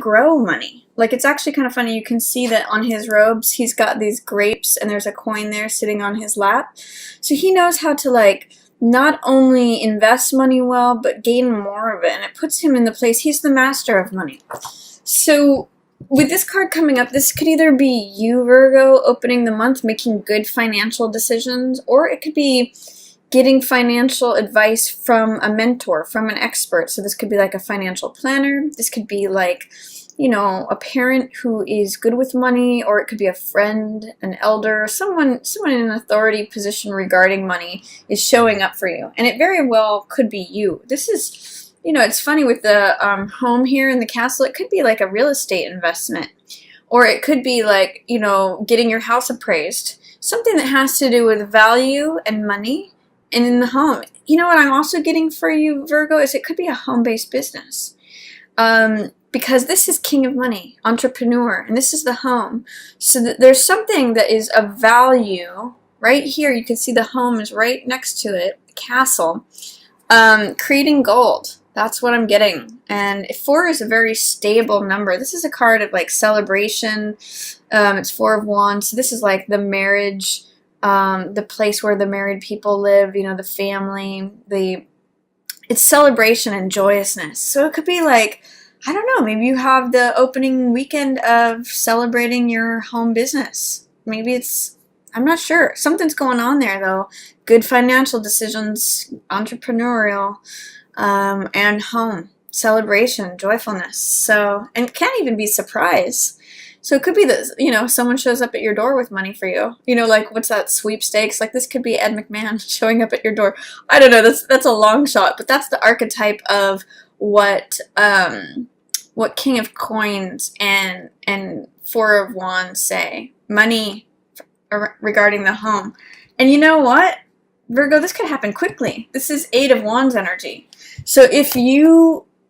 grow money. Like, it's actually kind of funny. You can see that on his robes, he's got these grapes and there's a coin there sitting on his lap. So he knows how to, like, not only invest money well, but gain more of it. And it puts him in the place. He's the master of money. So with this card coming up, this could either be you, Virgo, opening the month, making good financial decisions, or it could be getting financial advice from a mentor, from an expert. So this could be like a financial planner. This could be like, you know, a parent who is good with money, or it could be a friend, an elder, someone in an authority position regarding money is showing up for you. And it very well could be you. This is, you know, it's funny with the home here in the castle. It could be like a real estate investment, or it could be like, you know, getting your house appraised. Something that has to do with value and money and in the home. You know what I'm also getting for you, Virgo, is it could be a home-based business. Because this is King of Money, entrepreneur, and this is the home. So that there's something that is of value right here. You can see the home is right next to it, the castle. Creating gold. That's what I'm getting. And 4 is a very stable number. This is a card of like celebration. It's 4 of Wands. So this is like the marriage, the place where the married people live, you know, the family, it's celebration and joyousness. So it could be like, I don't know, maybe you have the opening weekend of celebrating your home business. Maybe it's, I'm not sure. Something's going on there though. Good financial decisions, entrepreneurial, and home, celebration, joyfulness. So, and it can't even be surprise. So it could be that, you know, someone shows up at your door with money for you. You know, like, what's that, sweepstakes? Like, this could be Ed McMahon showing up at your door. I don't know, that's a long shot, but that's the archetype of what King of Coins and 4 of Wands say. Money regarding the home. And you know what, Virgo, this could happen quickly. This is 8 of Wands energy. So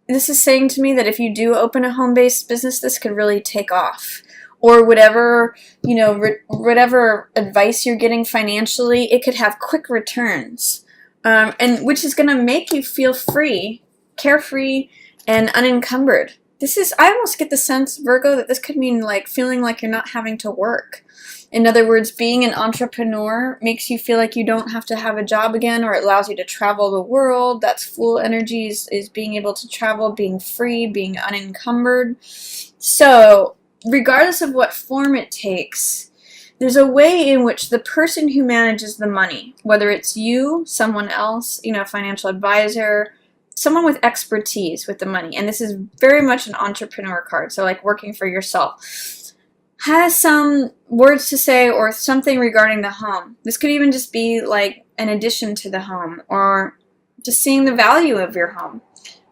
this is saying to me that if you do open a home-based business, this could really take off. Or whatever, you know, whatever advice you're getting financially, it could have quick returns. And which is going to make you feel free, carefree, and unencumbered. I almost get the sense, Virgo, that this could mean like feeling like you're not having to work. In other words, being an entrepreneur makes you feel like you don't have to have a job again, or it allows you to travel the world. That's Fool energies, is being able to travel, being free, being unencumbered. So regardless of what form it takes, there's a way in which the person who manages the money, whether it's you, someone else, you know, a financial advisor, someone with expertise with the money, and this is very much an entrepreneur card, so like working for yourself, has some words to say or something regarding the home. This could even just be like an addition to the home, or just seeing the value of your home,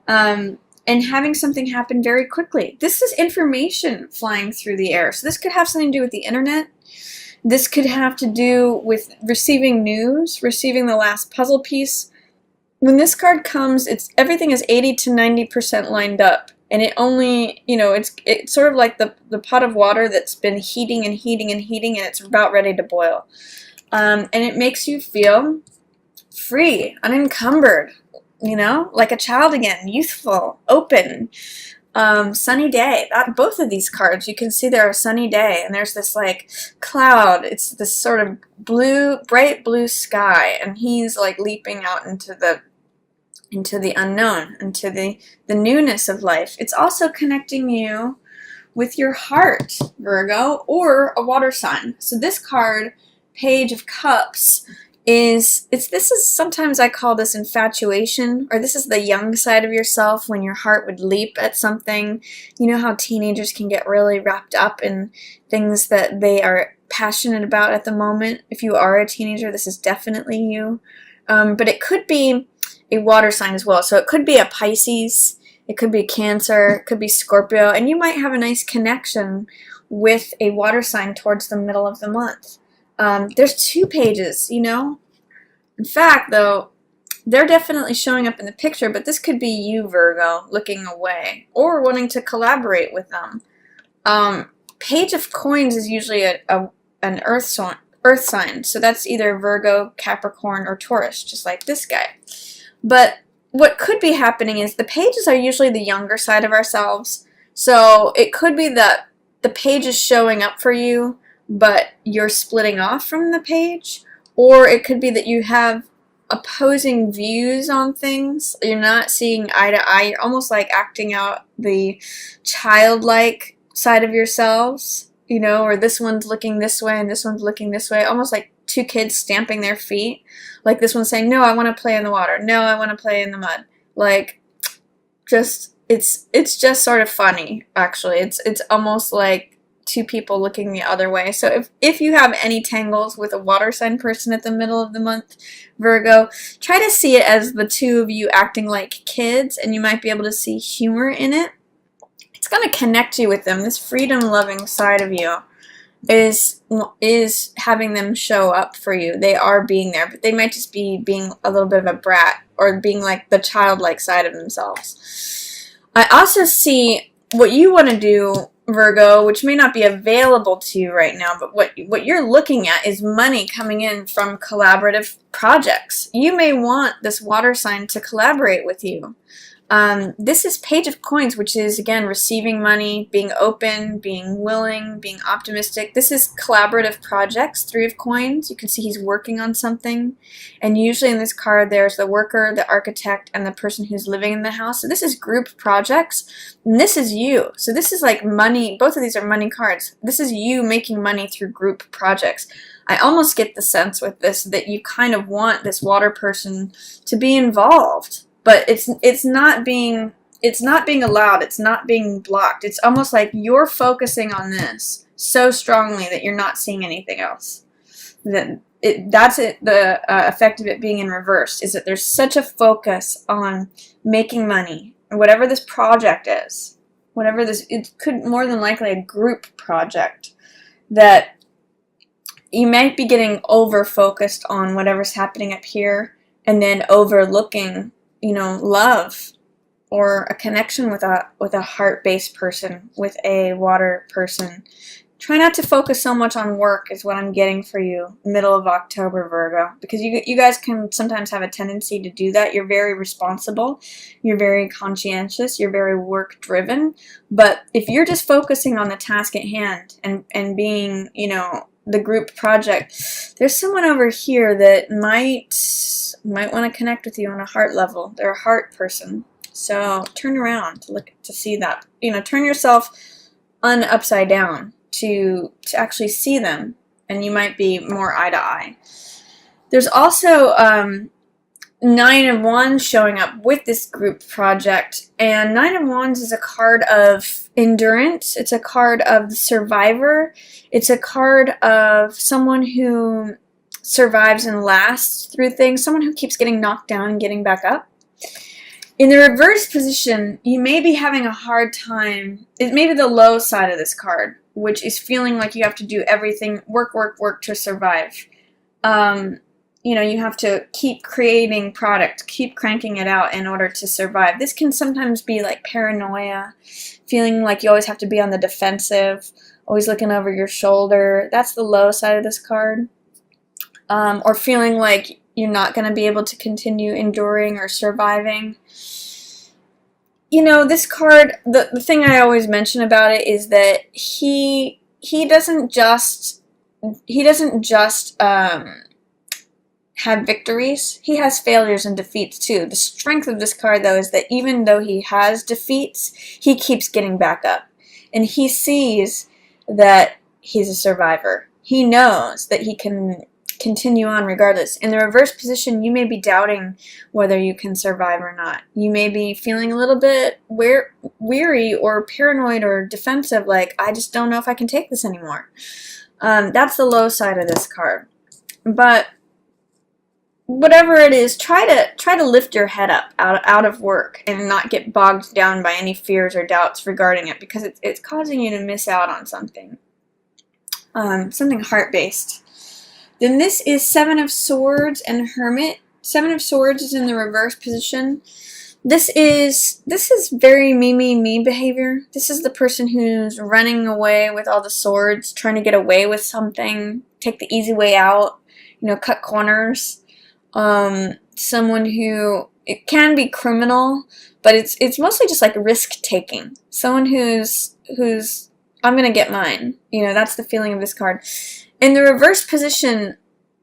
and having something happen very quickly. This is information flying through the air. So this could have something to do with the internet. This could have to do with receiving news, receiving the last puzzle piece. When this card comes, everything is 80 to 90% lined up. And it only, you know, it's sort of like the pot of water that's been heating and heating and heating, and it's about ready to boil. And it makes you feel free, unencumbered, you know, like a child again, youthful, open, sunny day. Both of these cards, you can see they're a sunny day, and there's this like cloud. It's this sort of bright blue sky, and he's like leaping out into the unknown, into the newness of life. It's also connecting you with your heart, Virgo, or a water sign. So this card, Page of Cups, this is sometimes I call this infatuation, or this is the young side of yourself when your heart would leap at something. You know how teenagers can get really wrapped up in things that they are passionate about at the moment. If you are a teenager, this is definitely you. But it could be a water sign as well. So it could be a Pisces, it could be Cancer, it could be Scorpio, and you might have a nice connection with a water sign towards the middle of the month. There's 2 pages, you know. In fact, though, they're definitely showing up in the picture, but this could be you, Virgo, looking away or wanting to collaborate with them. Page of Coins is usually an earth sign, so that's either Virgo, Capricorn, or Taurus, just like this guy. But what could be happening is the pages are usually the younger side of ourselves. So it could be that the page is showing up for you, but you're splitting off from the page, or it could be that you have opposing views on things. You're not seeing eye to eye. You're almost like acting out the childlike side of yourselves, you know, or this one's looking this way and this one's looking this way, almost like two kids stamping their feet. Like this one's saying, no, I want to play in the water. No, I want to play in the mud. Like, just, it's just sort of funny, actually. It's almost like two people looking the other way. So if you have any tangles with a water sign person at the middle of the month, Virgo, try to see it as the two of you acting like kids, and you might be able to see humor in it. It's going to connect you with them. This freedom-loving side of you is having them show up for you. They are being there, but they might just be being a little bit of a brat, or being like the childlike side of themselves. I also see what you want to do, Virgo, which may not be available to you right now, but what you're looking at is money coming in from collaborative projects. You may want this water sign to collaborate with you. This is Page of Coins, which is, again, receiving money, being open, being willing, being optimistic. This is collaborative projects. 3 of Coins, you can see he's working on something. And usually in this card, there's the worker, the architect, and the person who's living in the house. So this is group projects, and this is you. So this is like money. Both of these are money cards. This is you making money through group projects. I almost get the sense with this that you kind of want this water person to be involved. But it's not being allowed. It's not being blocked. It's almost like you're focusing on this so strongly that you're not seeing anything else. That's it. The effect of it being in reverse is that there's such a focus on making money, whatever this project is, whatever this. It could more than likely a group project, that you might be getting over focused on whatever's happening up here, and then overlooking, you know, love or a connection with a heart-based person, with a water person. Try not to focus so much on work is what I'm getting for you middle of October, Virgo, because you guys can sometimes have a tendency to do that. You're very responsible, you're very conscientious, you're very work-driven, but if you're just focusing on the task at hand and being, you know, the group project, there's someone over here that might want to connect with you on a heart level. They're a heart person. So turn around to see that. You know, turn yourself upside down to actually see them, and you might be more eye to eye. There's also 9 of Wands showing up with this group project, and 9 of Wands is a card of endurance. It's a card of the survivor. It's a card of someone who survives and lasts through things, someone who keeps getting knocked down and getting back up. In the reverse position, you may be having a hard time. It may be the low side of this card, which is feeling like you have to do everything, work to survive. You know, you have to keep creating product, keep cranking it out in order to survive. This can sometimes be like paranoia, feeling like you always have to be on the defensive, always looking over your shoulder. That's the low side of this card. Or feeling like you're not going to be able to continue enduring or surviving. You know, this card, the thing I always mention about it is that he doesn't just have victories. He has failures and defeats too. The strength of this card, though, is that even though he has defeats, he keeps getting back up. And he sees that he's a survivor. He knows that he can continue on regardless. In the reverse position, you may be doubting whether you can survive or not. You may be feeling a little bit weary or paranoid or defensive, like, I just don't know if I can take this anymore. That's the low side of this card. But whatever it is, try to lift your head up out of work and not get bogged down by any fears or doubts regarding it, because it's causing you to miss out on something. Something heart-based. Then this is 7 of Swords and Hermit. 7 of Swords is in the reverse position. This is very me behavior. This is the person who's running away with all the swords, trying to get away with something, take the easy way out, you know, cut corners. Someone who it can be criminal, but it's mostly just like risk taking. Someone who's I'm gonna get mine. You know, that's the feeling of this card. In the reverse position,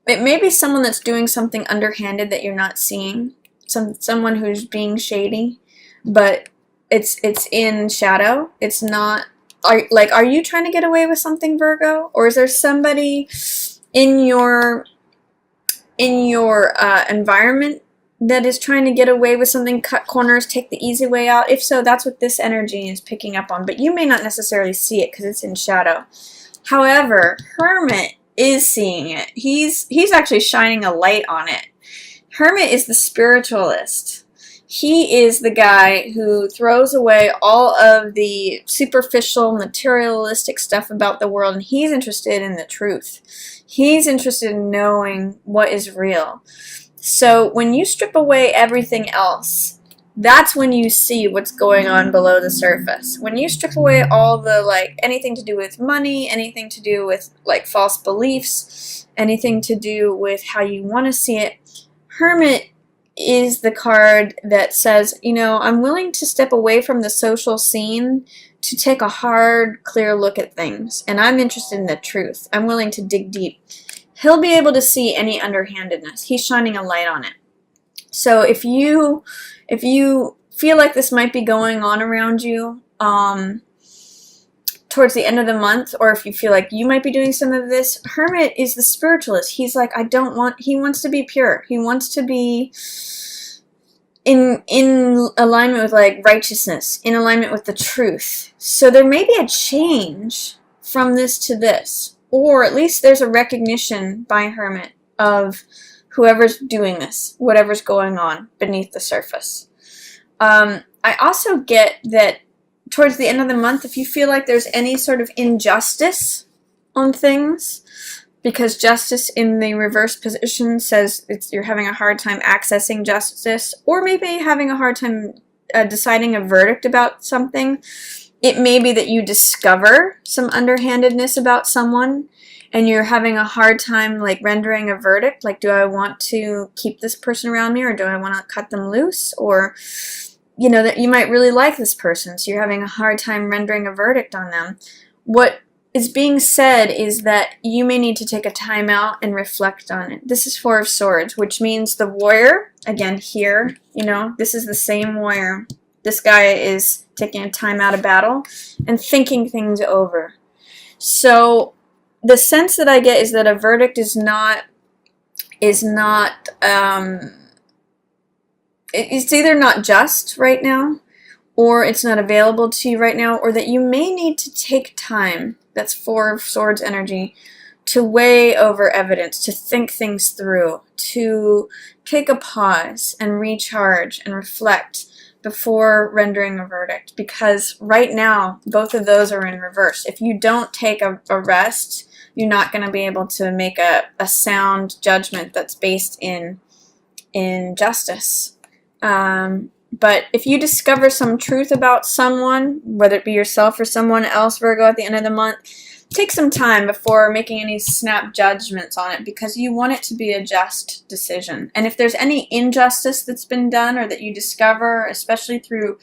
it may be someone that's doing something underhanded that you're not seeing. Someone who's being shady, but it's in shadow. It's not. Are you trying to get away with something, Virgo, or is there somebody in your environment that is trying to get away with something, cut corners, take the easy way out? If so, that's what this energy is picking up on, but you may not necessarily see it because it's in shadow. However, Hermit is seeing it. He's actually shining a light on it. Hermit is the spiritualist. He is the guy who throws away all of the superficial, materialistic stuff about the world, and he's interested in the truth. He's interested in knowing what is real. So when you strip away everything else, that's when you see what's going on below the surface. When you strip away all the, like, anything to do with money, anything to do with, like, false beliefs, anything to do with how you want to see it, Hermit is the card that says, you know, I'm willing to step away from the social scene to take a hard, clear look at things, and I'm interested in the truth. I'm willing to dig deep. He'll be able to see any underhandedness. He's shining a light on it. So if you feel like this might be going on around you towards the end of the month, or if you feel like you might be doing some of this, Hermit is the spiritualist. He's like, he wants to be pure. He wants to be in alignment with, like, righteousness, in alignment with the truth. So there may be a change from this to this, or at least there's a recognition by Hermit of whoever's doing this, whatever's going on beneath the surface. I also get that towards the end of the month, if you feel like there's any sort of injustice on things, because justice in the reverse position says you're having a hard time accessing justice, or maybe having a hard time deciding a verdict about something, it may be that you discover some underhandedness about someone, and you're having a hard time, like, rendering a verdict, like, do I want to keep this person around me, or do I want to cut them loose, or, you know, that you might really like this person, so you're having a hard time rendering a verdict on them. What is being said is that you may need to take a time out and reflect on it. This is Four of Swords, which means the warrior, again here, you know, this is the same warrior. This guy is taking a time out of battle and thinking things over. So the sense that I get is that a verdict it's either not just right now, or it's not available to you right now, or that you may need to take time, that's Four of Swords energy, to weigh over evidence, to think things through, to take a pause and recharge and reflect before rendering a verdict. Because right now, both of those are in reverse. If you don't take a rest, you're not going to be able to make a sound judgment that's based in justice. But if you discover some truth about someone, whether it be yourself or someone else, Virgo, at the end of the month, take some time before making any snap judgments on it, because you want it to be a just decision. And if there's any injustice that's been done, or that you discover, especially through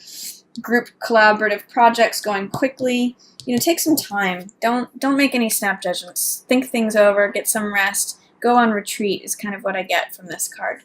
group collaborative projects going quickly, you know, take some time. Don't make any snap judgments. Think things over, get some rest, go on retreat is kind of what I get from this card.